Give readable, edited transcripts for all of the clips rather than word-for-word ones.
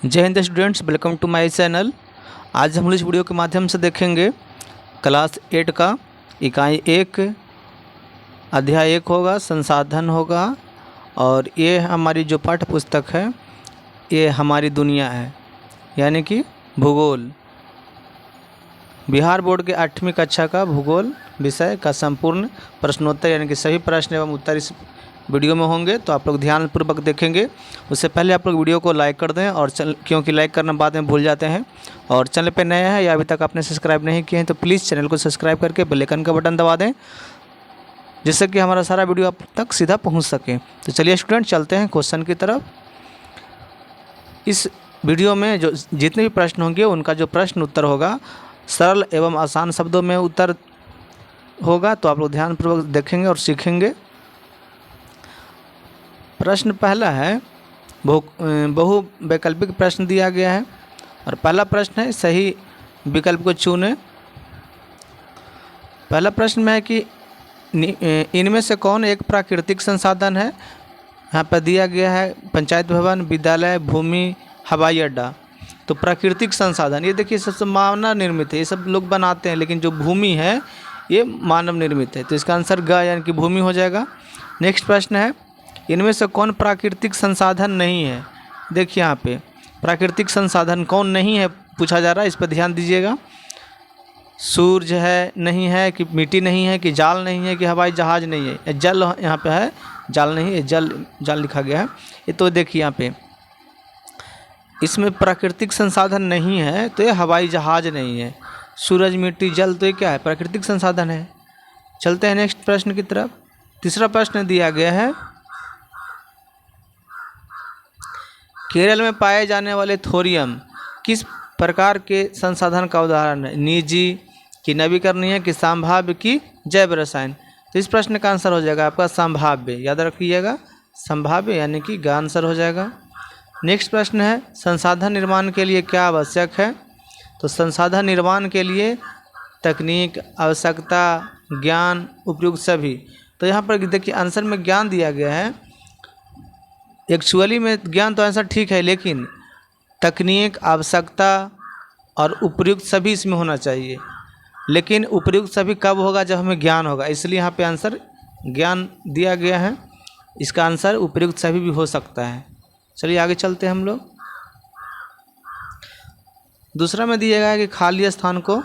जय हिंद students, welcome to my channel. आज हम इस वीडियो के माध्यम से देखेंगे क्लास 8 का इकाई 1 अध्याय 1 होगा, संसाधन होगा। और ये हमारी जो पाठ्य पुस्तक है ये हमारी दुनिया है, यानी कि भूगोल। बिहार बोर्ड के 8वीं कक्षा का भूगोल विषय का संपूर्ण प्रश्नोत्तर यानी कि सभी प्रश्न एवं उत्तर इस वीडियो में होंगे, तो आप लोग ध्यानपूर्वक देखेंगे। उससे पहले आप लोग वीडियो को लाइक कर दें, और क्योंकि लाइक करना बाद में भूल जाते हैं। और चैनल पे नए हैं या अभी तक आपने सब्सक्राइब नहीं किए हैं तो प्लीज़ चैनल को सब्सक्राइब करके बेल आइकन का बटन दबा दें, जिससे कि हमारा सारा वीडियो आप तक सीधा पहुँच सके। तो चलिए स्टूडेंट, चलते हैं क्वेश्चन की तरफ। इस वीडियो में जो जितने भी प्रश्न होंगे उनका जो प्रश्न उत्तर होगा सरल एवं आसान शब्दों में उत्तर होगा, तो आप लोग ध्यानपूर्वक देखेंगे और सीखेंगे। प्रश्न पहला है, बहु वैकल्पिक प्रश्न दिया गया है और पहला प्रश्न है सही विकल्प को चुनें। पहला प्रश्न में है कि इनमें से कौन एक प्राकृतिक संसाधन है। यहाँ पर दिया गया है पंचायत भवन, विद्यालय, भूमि, हवाई अड्डा। तो प्राकृतिक संसाधन, ये देखिए सबसे मानव निर्मित है, ये सब लोग बनाते हैं, लेकिन जो भूमि है ये मानव निर्मित है। तो इसका आंसर ग यानी कि भूमि हो जाएगा। नेक्स्ट प्रश्न है, इनमें से कौन प्राकृतिक संसाधन नहीं है। देखिए यहाँ पे प्राकृतिक संसाधन कौन नहीं है पूछा जा रहा है, इस पर ध्यान दीजिएगा। सूरज है नहीं है, कि मिट्टी नहीं है, कि जाल नहीं है, कि हवाई जहाज़ नहीं है। जल यहाँ पे है, जाल नहीं है, जल लिखा गया है। ये तो देखिए यहाँ पे इसमें प्राकृतिक संसाधन नहीं है, तो ये हवाई जहाज़ नहीं है। सूरज, मिट्टी, जल, तो ये क्या है, प्राकृतिक संसाधन है। चलते हैं नेक्स्ट प्रश्न की तरफ। तीसरा प्रश्न दिया गया है, केरल में पाए जाने वाले थोरियम किस प्रकार के संसाधन का उदाहरण है। निजी, कि नवीकरणीय, कि संभाव्य, कि जैव रसायन। तो इस प्रश्न का आंसर हो जाएगा आपका संभाव्य। याद रखिएगा, संभाव्य यानी कि ग आंसर हो जाएगा। नेक्स्ट प्रश्न है, संसाधन निर्माण के लिए क्या आवश्यक है। तो संसाधन निर्माण के लिए तकनीक, आवश्यकता, ज्ञान, उपयुक्त सभी। तो यहाँ पर देखिए आंसर में ज्ञान दिया गया है। एक्चुअली में ज्ञान तो आंसर ठीक है, लेकिन तकनीक, आवश्यकता और उपयुक्त सभी इसमें होना चाहिए। लेकिन उपयुक्त सभी कब होगा, जब हमें ज्ञान होगा, इसलिए यहाँ पे आंसर ज्ञान दिया गया है। इसका आंसर उपयुक्त सभी भी हो सकता है। चलिए आगे चलते हैं हम लोग। दूसरा में दिया गया है कि खाली स्थान को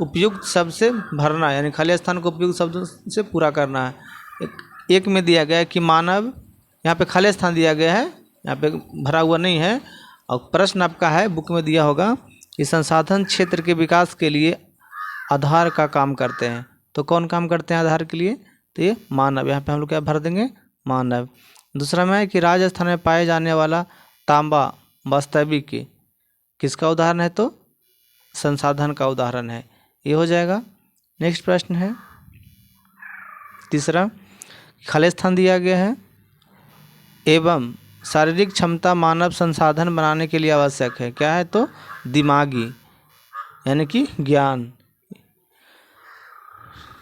उपयुक्त शब्द से भरना, यानी खाली स्थान को उपयुक्त शब्दों से पूरा करना है। एक में दिया गया है कि मानव, यहाँ पे खाली स्थान दिया गया है, यहाँ पे भरा हुआ नहीं है। और प्रश्न आपका है, बुक में दिया होगा कि संसाधन क्षेत्र के विकास के लिए आधार का काम करते हैं। तो कौन काम करते हैं आधार के लिए, तो ये मानव। यहाँ पे हम लोग क्या भर देंगे, मानव। दूसरा में है कि राजस्थान में पाए जाने वाला तांबा वास्तविक किसका उदाहरण है, तो संसाधन का उदाहरण है, ये हो जाएगा। नेक्स्ट प्रश्न है तीसरा, खाली स्थान दिया गया है एवं शारीरिक क्षमता मानव संसाधन बनाने के लिए आवश्यक है। क्या है, तो दिमागी यानी कि ज्ञान।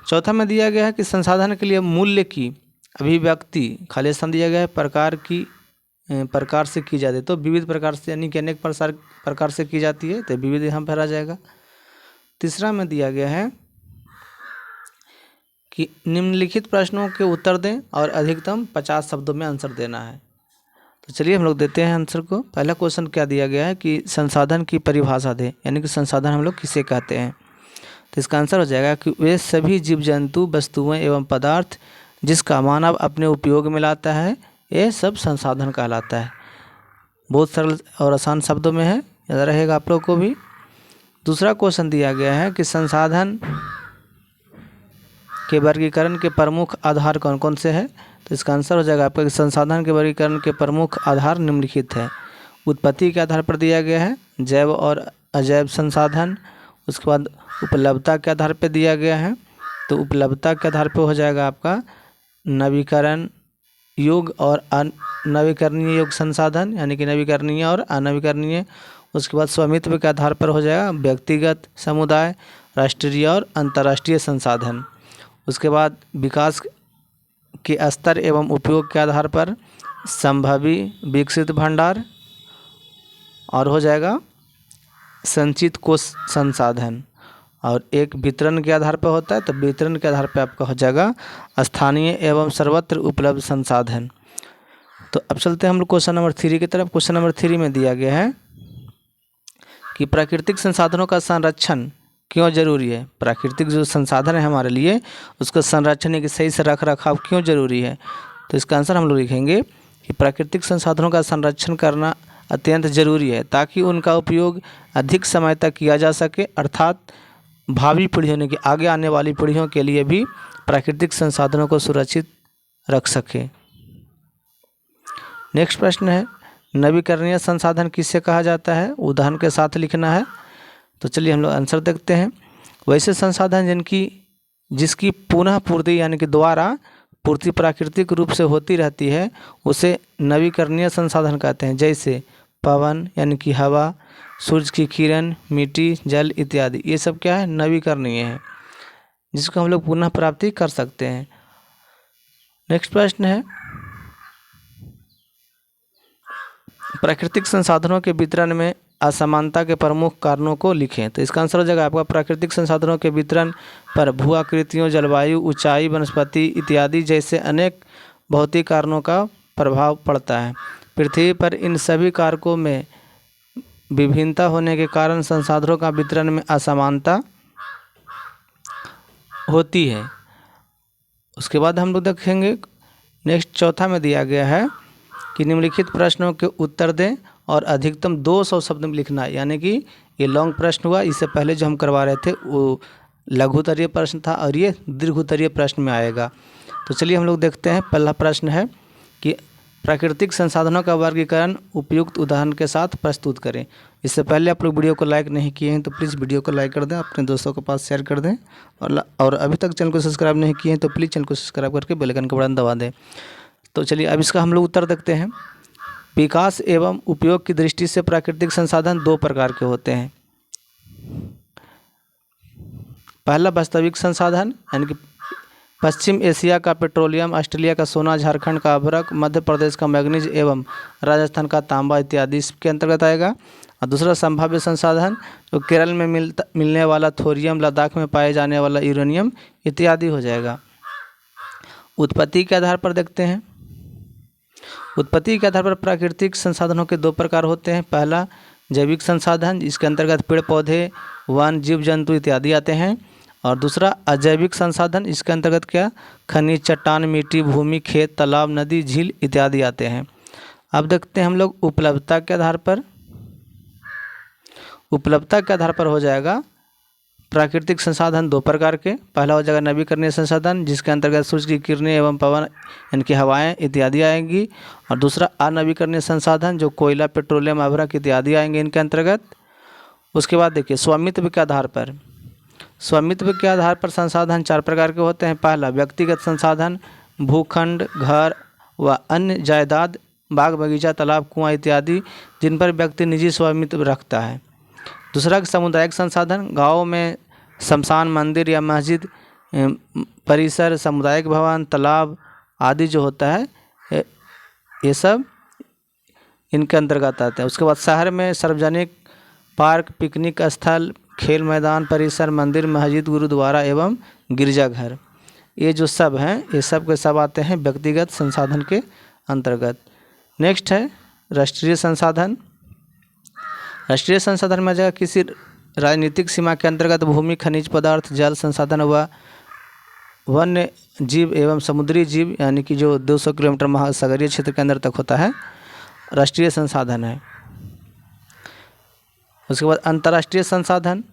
चौथा में दिया गया है कि संसाधन के लिए मूल्य की अभिव्यक्ति, खाली स्थान दिया गया है, प्रकार से की जाती है। तो विविध प्रकार से यानी कि अनेक प्रकार से की जाती है, तो विविध यहाँ पर आ जाएगा। तीसरा में दिया गया है कि निम्नलिखित प्रश्नों के उत्तर दें और अधिकतम 50 शब्दों में आंसर देना है। तो चलिए हम लोग देते हैं आंसर को। पहला क्वेश्चन क्या दिया गया है कि संसाधन की परिभाषा दें, यानी कि संसाधन हम लोग किसे कहते हैं। तो इसका आंसर हो जाएगा कि वे सभी जीव जंतु, वस्तुएं एवं पदार्थ जिसका मानव अपने उपयोग में लाता है, ये सब संसाधन कहलाता है। बहुत सरल और आसान शब्दों में है, याद रहेगा आप लोग को भी। दूसरा क्वेश्चन दिया गया है कि संसाधन के वर्गीकरण के प्रमुख आधार कौन कौन से हैं। तो इसका आंसर हो जाएगा आपका कि संसाधन के वर्गीकरण के प्रमुख आधार निम्नलिखित है। उत्पत्ति के आधार पर दिया गया है जैव और अजैव संसाधन। उसके बाद उपलब्धता के आधार पर दिया गया है, तो उपलब्धता के आधार पर हो जाएगा आपका नवीकरण योग्य और अनवीकरणीय योग्य संसाधन, यानी कि नवीकरणीय और अनवीकरणीय। उसके बाद स्वामित्व के आधार पर हो जाएगा व्यक्तिगत, समुदाय, राष्ट्रीय और अंतर्राष्ट्रीय संसाधन। उसके बाद विकास के स्तर एवं उपयोग के आधार पर संभावी विकसित भंडार। और हो जाएगा संचित कोष संसाधन, और एक वितरण के आधार पर होता है, तो वितरण के आधार पर आपका हो जाएगा स्थानीय एवं सर्वत्र उपलब्ध संसाधन। तो अब चलते हैं हम लोग क्वेश्चन नंबर 3 की तरफ। क्वेश्चन नंबर 3 में दिया गया है कि प्राकृतिक संसाधनों का संरक्षण क्यों जरूरी है। प्राकृतिक जो संसाधन है हमारे लिए, उसका संरक्षण यानी कि सही से रख रखाव क्यों जरूरी है। तो इसका आंसर हम लोग लिखेंगे कि प्राकृतिक संसाधनों का संरक्षण करना अत्यंत जरूरी है ताकि उनका उपयोग अधिक समय तक किया जा सके, अर्थात भावी पीढ़ियों यानी कि आगे आने वाली पीढ़ियों के लिए भी प्राकृतिक संसाधनों को सुरक्षित रख सके। नेक्स्ट प्रश्न है, नवीकरणीय संसाधन किसे कहा जाता है, उदाहरण के साथ लिखना है। तो चलिए हम लोग आंसर देखते हैं। वैसे संसाधन जिसकी पुनः पूर्ति यानी कि दोबारा पूर्ति प्राकृतिक रूप से होती रहती है उसे नवीकरणीय संसाधन कहते हैं, जैसे पवन यानी कि हवा, सूरज की किरण, मिट्टी, जल इत्यादि। ये सब क्या है, नवीकरणीय है, जिसको हम लोग पुनः प्राप्ति कर सकते हैं। नेक्स्ट प्रश्न है, प्राकृतिक संसाधनों के वितरण में असमानता के प्रमुख कारणों को लिखें। तो इसका आंसर हो जाएगा आपका प्राकृतिक संसाधनों के वितरण पर भू आकृतियों, जलवायु, ऊंचाई, वनस्पति इत्यादि जैसे अनेक भौतिक कारणों का प्रभाव पड़ता है। पृथ्वी पर इन सभी कारकों में विभिन्नता होने के कारण संसाधनों का वितरण में असमानता होती है। उसके बाद हम लोग देखेंगे नेक्स्ट चौथा में दिया गया है कि निम्नलिखित प्रश्नों के उत्तर दें और अधिकतम 200 शब्द में लिखना है। यानी कि ये लॉन्ग प्रश्न हुआ, इससे पहले जो हम करवा रहे थे वो लघु उत्तरीय प्रश्न था और ये दीर्घ उत्तरीय प्रश्न में आएगा। तो चलिए हम लोग देखते हैं। पहला प्रश्न है कि प्राकृतिक संसाधनों का वर्गीकरण उपयुक्त उदाहरण के साथ प्रस्तुत करें। इससे पहले आप लोग वीडियो को लाइक नहीं किए हैं तो प्लीज़ वीडियो को लाइक कर दें, अपने दोस्तों के पास शेयर कर दें, और अभी तक चैनल को सब्सक्राइब नहीं किए हैं तो प्लीज़ चैनल को सब्सक्राइब करके बेल आइकन का बटन दबा दें। तो चलिए अब इसका हम लोग उत्तर देखते हैं। विकास एवं उपयोग की दृष्टि से प्राकृतिक संसाधन 2 प्रकार के होते हैं। पहला वास्तविक संसाधन यानी कि पश्चिम एशिया का पेट्रोलियम, ऑस्ट्रेलिया का सोना, झारखंड का अभ्रक, मध्य प्रदेश का मैग्नीज एवं राजस्थान का तांबा इत्यादि इसके अंतर्गत आएगा। और दूसरा संभाव्य संसाधन जो केरल में मिलने वाला थोरियम, लद्दाख में पाए जाने वाला यूरेनियम इत्यादि हो जाएगा। उत्पत्ति के आधार पर देखते हैं। उत्पत्ति के आधार पर प्राकृतिक संसाधनों के 2 प्रकार होते हैं। पहला जैविक संसाधन, इसके अंतर्गत पेड़ पौधे, वन, जीव जंतु इत्यादि आते हैं। और दूसरा अजैविक संसाधन, इसके अंतर्गत क्या खनिज, चट्टान, मिट्टी, भूमि, खेत, तालाब, नदी, झील इत्यादि आते हैं। अब देखते हैं हम लोग उपलब्धता के आधार पर। उपलब्धता के आधार पर हो जाएगा प्राकृतिक संसाधन 2 प्रकार के। पहला हो जाएगा नवीकरणीय संसाधन, जिसके अंतर्गत सूर्य की किरणें एवं पवन यानी कि हवाएं इत्यादि आएंगी। और दूसरा अनवीकरणीय संसाधन जो कोयला, पेट्रोलियम, अभ्रक इत्यादि आएंगे इनके अंतर्गत। उसके बाद देखिए स्वामित्व के आधार पर। स्वामित्व के आधार पर संसाधन 4 प्रकार के होते हैं। पहला व्यक्तिगत संसाधन, भूखंड, घर व अन्य जायदाद, बाग बगीचा, तालाब, कुआं इत्यादि जिन पर व्यक्ति निजी स्वामित्व रखता है। दूसरा सामुदायिक संसाधन, गाँव में शमशान, मंदिर या मस्जिद परिसर, सामुदायिक भवन, तालाब आदि जो होता है ये सब इनके अंतर्गत आते हैं। उसके बाद शहर में सार्वजनिक पार्क, पिकनिक स्थल, खेल मैदान, परिसर, मंदिर, मस्जिद, गुरुद्वारा एवं गिरजाघर, ये जो सब हैं ये सब के सब आते हैं व्यक्तिगत संसाधन के अंतर्गत। नेक्स्ट है राष्ट्रीय संसाधन। राष्ट्रीय संसाधन में जाएगा किसी राजनीतिक सीमा के अंतर्गत भूमि, खनिज पदार्थ, जल संसाधन व वन्य जीव एवं समुद्री जीव यानी कि जो 200 किलोमीटर महासागरीय क्षेत्र के अंदर तक होता है राष्ट्रीय संसाधन है। उसके बाद अंतर्राष्ट्रीय संसाधन।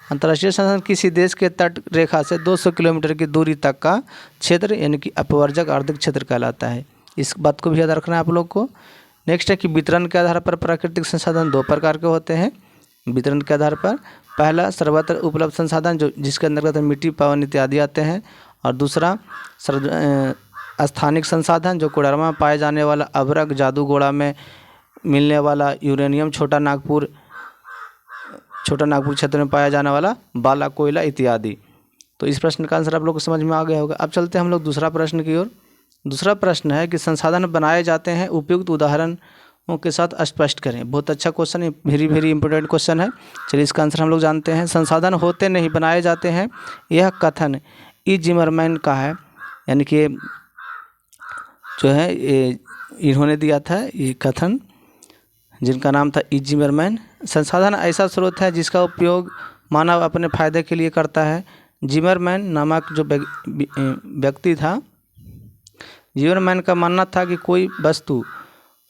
अंतर्राष्ट्रीय संसाधन किसी देश के तट रेखा से 200 किलोमीटर की दूरी तक का क्षेत्र यानी कि अपवर्जक आर्थिक क्षेत्र कहलाता है। इस बात को भी याद रखना है आप लोग को। नेक्स्ट है कि वितरण के आधार पर प्राकृतिक संसाधन 2 प्रकार के होते हैं। वितरण के आधार पर पहला सर्वत्र उपलब्ध संसाधन जो जिसके अंतर्गत मिट्टी, पवन इत्यादि आते हैं। और दूसरा स्थानिक संसाधन जो कोडरमा में पाए जाने वाला अभ्रक, जादूगोड़ा में मिलने वाला यूरेनियम, छोटा नागपुर क्षेत्र में पाया जाने वाला बाला कोयला इत्यादि। तो इस प्रश्न का आंसर आप लोग को समझ में आ गया होगा। अब चलते हैं हम लोग दूसरा प्रश्न की ओर। दूसरा प्रश्न है कि संसाधन बनाए जाते हैं उपयुक्त उदाहरण के साथ स्पष्ट करें। बहुत अच्छा क्वेश्चन है, वेरी वेरी इंपॉर्टेंट क्वेश्चन है। चलिए इसका आंसर हम लोग जानते हैं। संसाधन होते नहीं बनाए जाते हैं, यह कथन ई जिमरमैन का है, यानी कि जो है ये इन्होंने दिया था ये कथन, जिनका नाम था ई जिमरमैन। संसाधन ऐसा स्रोत है जिसका उपयोग मानव अपने फायदे के लिए करता है। जिमरमैन नामक जो व्यक्ति था, जिमरमैन का मानना था कि कोई वस्तु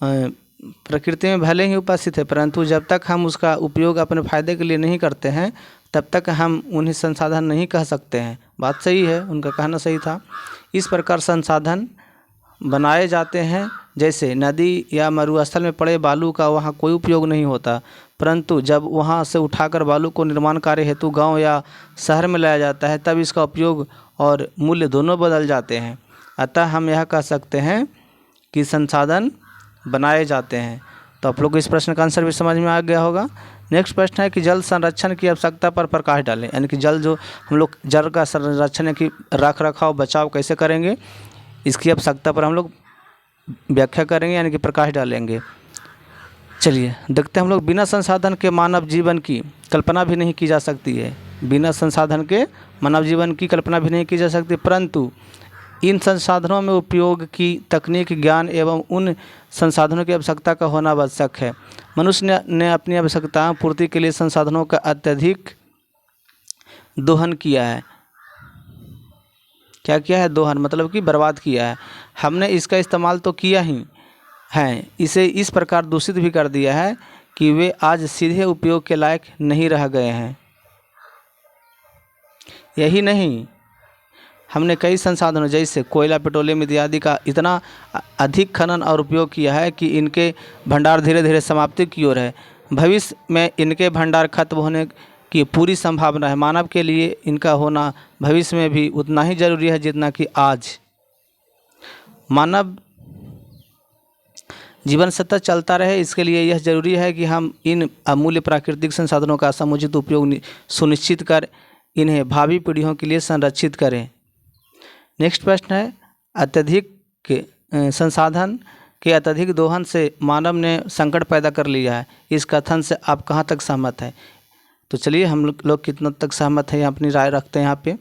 प्रकृति में भले ही उपस्थित है, परंतु जब तक हम उसका उपयोग अपने फायदे के लिए नहीं करते हैं तब तक हम उन्हें संसाधन नहीं कह सकते हैं। बात सही है, उनका कहना सही था। इस प्रकार संसाधन बनाए जाते हैं, जैसे नदी या मरुस्थल में पड़े बालू का वहाँ कोई उपयोग नहीं होता, परंतु जब वहाँ से उठाकर बालू को निर्माण कार्य हेतु गांव या शहर में लाया जाता है तब इसका उपयोग और मूल्य दोनों बदल जाते हैं। अतः हम यह कह सकते हैं कि संसाधन बनाए जाते हैं। तो आप लोग को इस प्रश्न का आंसर भी समझ में आ गया होगा। नेक्स्ट प्रश्न है कि जल संरक्षण की आवश्यकता पर प्रकाश डालें, यानी कि जल जो हम लोग जल का संरक्षण की रख रखाव बचाव कैसे करेंगे, इसकी आवश्यकता पर हम लोग व्याख्या करेंगे, यानी कि प्रकाश डालेंगे। चलिए देखते हैं हम लोग। बिना संसाधन के मानव जीवन की कल्पना भी नहीं की जा सकती है। बिना संसाधन के मानव जीवन की कल्पना भी नहीं की जा सकती, परंतु इन संसाधनों में उपयोग की तकनीक, ज्ञान एवं उन संसाधनों की आवश्यकता का होना आवश्यक है। मनुष्य ने अपनी आवश्यकताओं पूर्ति के लिए संसाधनों का अत्यधिक दोहन किया है। क्या किया है? दोहन मतलब कि बर्बाद किया है। हमने इसका इस्तेमाल तो किया ही है, इसे इस प्रकार दूषित भी कर दिया है कि वे आज सीधे उपयोग के लायक नहीं रह गए हैं। यही नहीं, हमने कई संसाधनों जैसे कोयला, पेट्रोलियम इत्यादि का इतना अधिक खनन और उपयोग किया है कि इनके भंडार धीरे धीरे समाप्ति की ओर है। भविष्य में इनके भंडार खत्म होने की पूरी संभावना है। मानव के लिए इनका होना भविष्य में भी उतना ही जरूरी है जितना कि आज। मानव जीवन सतत चलता रहे, इसके लिए यह जरूरी है कि हम इन अमूल्य प्राकृतिक संसाधनों का समुचित उपयोग सुनिश्चित कर इन्हें भावी पीढ़ियों के लिए संरक्षित करें। नेक्स्ट प्रश्न है, अत्यधिक संसाधन के अत्यधिक दोहन से मानव ने संकट पैदा कर लिया है। इस कथन से आप कहाँ तक सहमत है? तो चलिए हम लोग कितना तक सहमत है, अपनी राय रखते हैं यहाँ पे।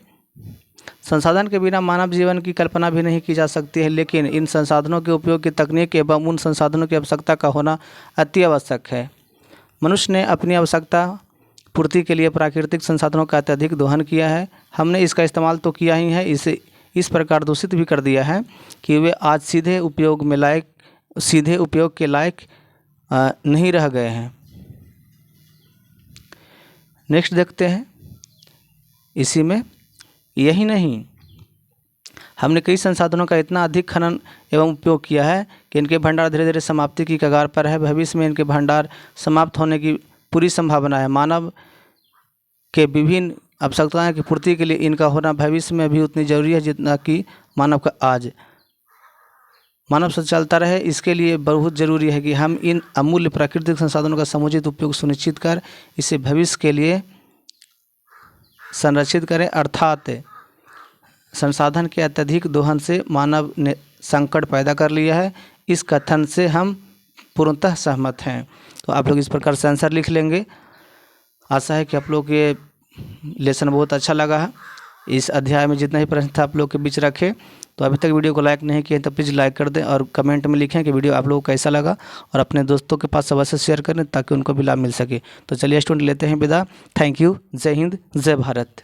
संसाधन के बिना मानव जीवन की कल्पना भी नहीं की जा सकती है, लेकिन इन संसाधनों के उपयोग की तकनीक एवं उन संसाधनों की आवश्यकता का होना अति आवश्यक है। मनुष्य ने अपनी आवश्यकता पूर्ति के लिए प्राकृतिक संसाधनों का अत्यधिक दोहन किया है। हमने इसका इस्तेमाल तो किया ही है, इसे इस प्रकार दूषित भी कर दिया है कि वे आज सीधे उपयोग के लायक नहीं रह गए हैं। नेक्स्ट देखते हैं इसी में। यही नहीं, हमने कई संसाधनों का इतना अधिक खनन एवं उपयोग किया है कि इनके भंडार धीरे धीरे समाप्ति की कगार पर है। भविष्य में इनके भंडार समाप्त होने की पूरी संभावना है। मानव के विभिन्न आवश्यकताओं की पूर्ति के लिए इनका होना भविष्य में भी उतनी जरूरी है जितना कि मानव का आज। मानव से चलता रहे, इसके लिए बहुत ज़रूरी है कि हम इन अमूल्य प्राकृतिक संसाधनों का समुचित उपयोग सुनिश्चित कर इसे भविष्य के लिए संरक्षित करें। अर्थात संसाधन के अत्यधिक दोहन से मानव ने संकट पैदा कर लिया है। इस कथन से हम पूर्णतः सहमत हैं। तो आप लोग इस प्रकार से आंसर लिख लेंगे। आशा है कि आप लोग ये लेसन बहुत अच्छा लगा है। इस अध्याय में जितना ही प्रश्न था आप लोग के बीच रखे। तो अभी तक वीडियो को लाइक नहीं किए तो प्लीज़ लाइक कर दें और कमेंट में लिखें कि वीडियो आप लोगों को कैसा लगा, और अपने दोस्तों के पास अवश्य शेयर करें ताकि उनको भी लाभ मिल सके। तो चलिए स्टूडेंट लेते हैं विदा। Thank you. जय हिंद, जय भारत।